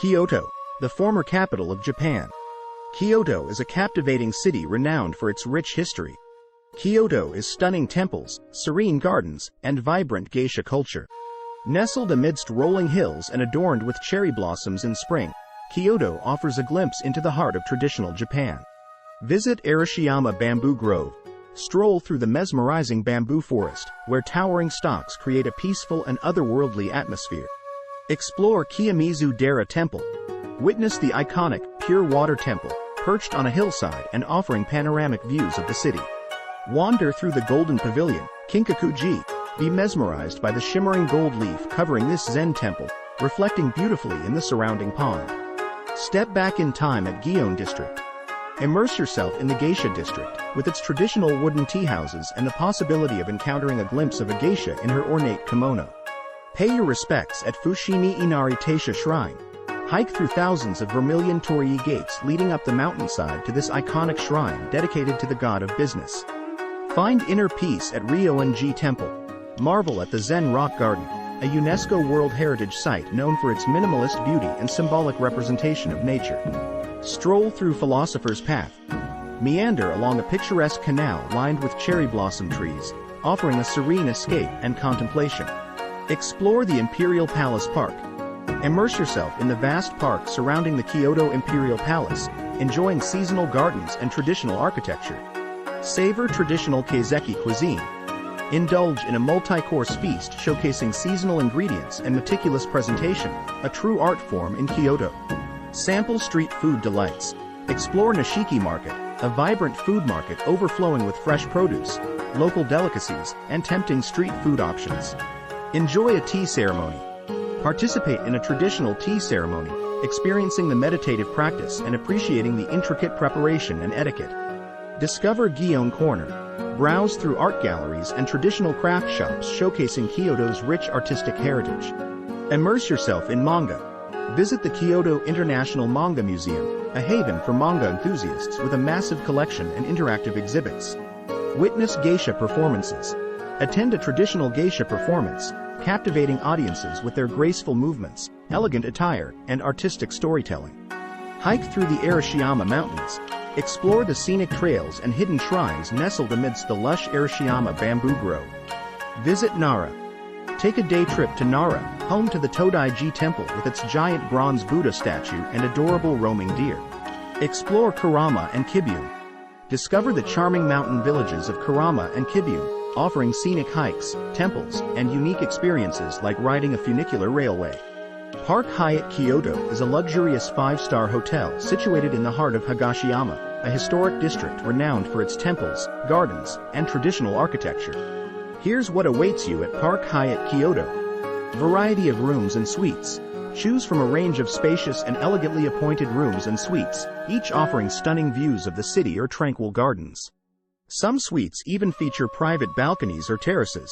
Kyoto, the former capital of Japan. Kyoto is a captivating city renowned for its rich history. Kyoto is stunning temples, serene gardens, and vibrant geisha culture. Nestled amidst rolling hills and adorned with cherry blossoms in spring, Kyoto offers a glimpse into the heart of traditional Japan. Visit Arashiyama Bamboo Grove. Stroll through the mesmerizing bamboo forest, where towering stalks create a peaceful and otherworldly atmosphere. Explore Kiyomizu-dera Temple. Witness the iconic, pure water temple, perched on a hillside and offering panoramic views of the city. Wander through the Golden Pavilion, Kinkaku-ji. Be mesmerized by the shimmering gold leaf covering this Zen temple, reflecting beautifully in the surrounding pond. Step back in time at Gion district. Immerse yourself in the geisha district, with its traditional wooden tea houses and the possibility of encountering a glimpse of a geisha in her ornate kimono. Pay your respects at Fushimi Inari Taisha Shrine. Hike through thousands of vermilion torii gates leading up the mountainside to this iconic shrine dedicated to the god of business. Find inner peace at Ryoan-ji Temple. Marvel at the Zen Rock Garden, a UNESCO World Heritage Site known for its minimalist beauty and symbolic representation of nature. Stroll through Philosopher's Path. Meander along a picturesque canal lined with cherry blossom trees, offering a serene escape and contemplation. Explore the Imperial Palace Park. Immerse yourself in the vast park surrounding the Kyoto Imperial Palace, enjoying seasonal gardens and traditional architecture. Savor traditional Kaiseki cuisine. Indulge in a multi-course feast showcasing seasonal ingredients and meticulous presentation, a true art form in Kyoto. Sample street food delights. Explore Nishiki Market, a vibrant food market overflowing with fresh produce, local delicacies, and tempting street food options. Enjoy a tea ceremony. Participate in a traditional tea ceremony, experiencing the meditative practice and appreciating the intricate preparation and etiquette. Discover Gion Corner. Browse through art galleries and traditional craft shops showcasing Kyoto's rich artistic heritage. Immerse yourself in manga. Visit the Kyoto International Manga Museum, a haven for manga enthusiasts with a massive collection and interactive exhibits. Witness geisha performances. Attend a traditional geisha performance, captivating audiences with their graceful movements, elegant attire, and artistic storytelling. Hike through the Arashiyama Mountains. Explore the scenic trails and hidden shrines nestled amidst the lush Arashiyama Bamboo Grove. Visit Nara. Take a day trip to Nara, home to the Todai-ji Temple with its giant bronze Buddha statue and adorable roaming deer. Explore Kurama and Kibune. Discover the charming mountain villages of Kurama and Kibune, offering scenic hikes, temples, and unique experiences like riding a funicular railway. Park Hyatt Kyoto is a luxurious 5-star hotel situated in the heart of Higashiyama, a historic district renowned for its temples, gardens, and traditional architecture. Here's what awaits you at Park Hyatt Kyoto. Variety of rooms and suites. Choose from a range of spacious and elegantly appointed rooms and suites, each offering stunning views of the city or tranquil gardens. Some suites even feature private balconies or terraces.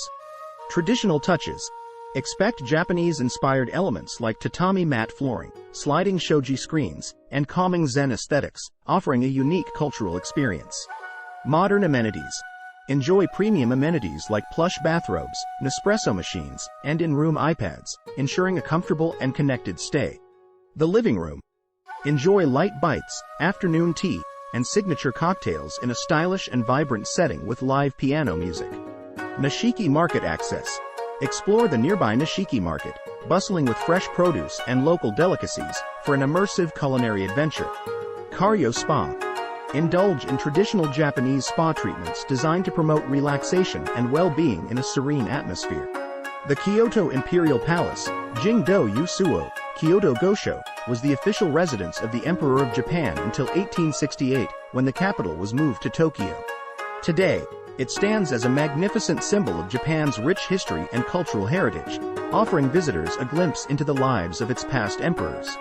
Traditional touches. Expect Japanese-inspired elements like tatami mat flooring, sliding shoji screens, and calming Zen aesthetics, offering a unique cultural experience. Modern amenities. Enjoy premium amenities like plush bathrobes, Nespresso machines, and in-room iPads, ensuring a comfortable and connected stay. The living room. Enjoy light bites, afternoon tea, and signature cocktails in a stylish and vibrant setting with live piano music. Nishiki Market access. Explore the nearby Nishiki Market, bustling with fresh produce and local delicacies, for an immersive culinary adventure. Karyo Spa. Indulge in traditional Japanese spa treatments designed to promote relaxation and well-being in a serene atmosphere. The Kyoto Imperial Palace, Jingdo Yusuo, Kyoto Gosho, was the official residence of the Emperor of Japan until 1868, when the capital was moved to Tokyo. Today, it stands as a magnificent symbol of Japan's rich history and cultural heritage, offering visitors a glimpse into the lives of its past emperors.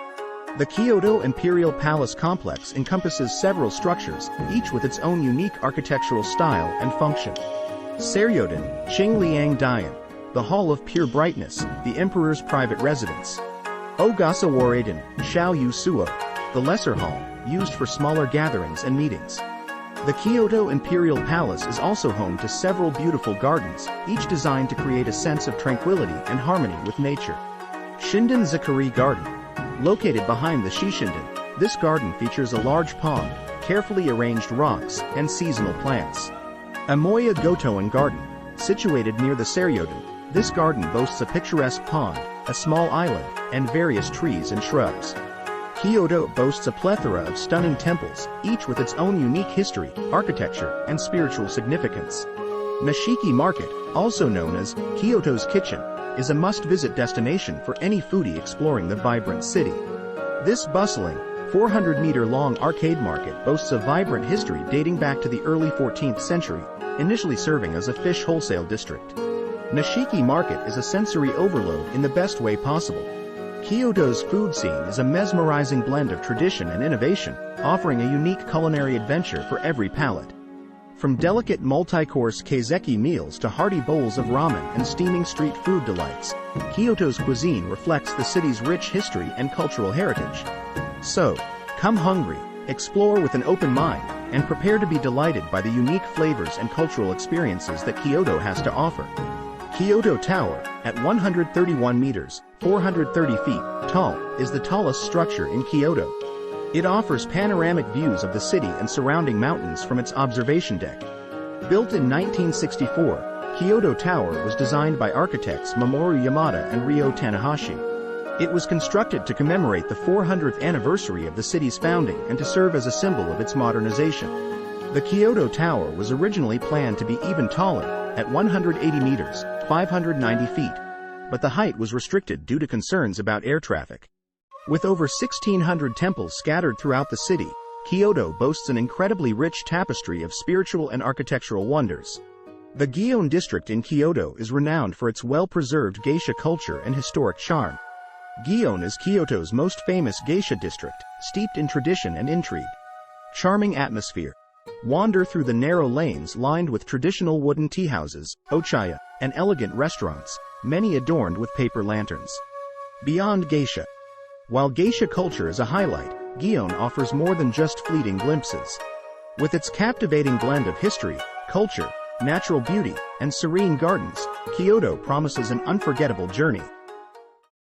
The Kyoto Imperial Palace complex encompasses several structures, each with its own unique architectural style and function. Seryodon, Qingliang Dian, the Hall of Pure Brightness, the Emperor's private residence. Ogasawaradon, Shao Yusuo, the Lesser Hall, used for smaller gatherings and meetings. The Kyoto Imperial Palace is also home to several beautiful gardens, each designed to create a sense of tranquility and harmony with nature. Shinden Zachary Garden. Located behind the Shishinden, this garden features a large pond, carefully arranged rocks, and seasonal plants. Amoya Gotoen Garden, situated near the Seryoden, this garden boasts a picturesque pond, a small island, and various trees and shrubs. Kyoto boasts a plethora of stunning temples, each with its own unique history, architecture, and spiritual significance. Nishiki Market, also known as Kyoto's Kitchen, is a must-visit destination for any foodie exploring the vibrant city. This bustling, 400-meter-long arcade market boasts a vibrant history dating back to the early 14th century, initially serving as a fish wholesale district. Nishiki Market is a sensory overload in the best way possible. Kyoto's food scene is a mesmerizing blend of tradition and innovation, offering a unique culinary adventure for every palate. From delicate multi-course kaiseki meals to hearty bowls of ramen and steaming street food delights, Kyoto's cuisine reflects the city's rich history and cultural heritage. So, come hungry, explore with an open mind, and prepare to be delighted by the unique flavors and cultural experiences that Kyoto has to offer. Kyoto Tower, at 131 meters, 430 feet, tall, is the tallest structure in Kyoto. It offers panoramic views of the city and surrounding mountains from its observation deck. Built in 1964, Kyoto Tower was designed by architects Mamoru Yamada and Ryo Tanahashi. It was constructed to commemorate the 400th anniversary of the city's founding and to serve as a symbol of its modernization. The Kyoto Tower was originally planned to be even taller, at 180 meters, 590 feet, but the height was restricted due to concerns about air traffic. With over 1,600 temples scattered throughout the city, Kyoto boasts an incredibly rich tapestry of spiritual and architectural wonders. The Gion district in Kyoto is renowned for its well-preserved geisha culture and historic charm. Gion is Kyoto's most famous geisha district, steeped in tradition and intrigue. Charming atmosphere. Wander through the narrow lanes lined with traditional wooden teahouses, ochaya, and elegant restaurants, many adorned with paper lanterns. Beyond geisha. While geisha culture is a highlight, Gion offers more than just fleeting glimpses. With its captivating blend of history, culture, natural beauty, and serene gardens, Kyoto promises an unforgettable journey.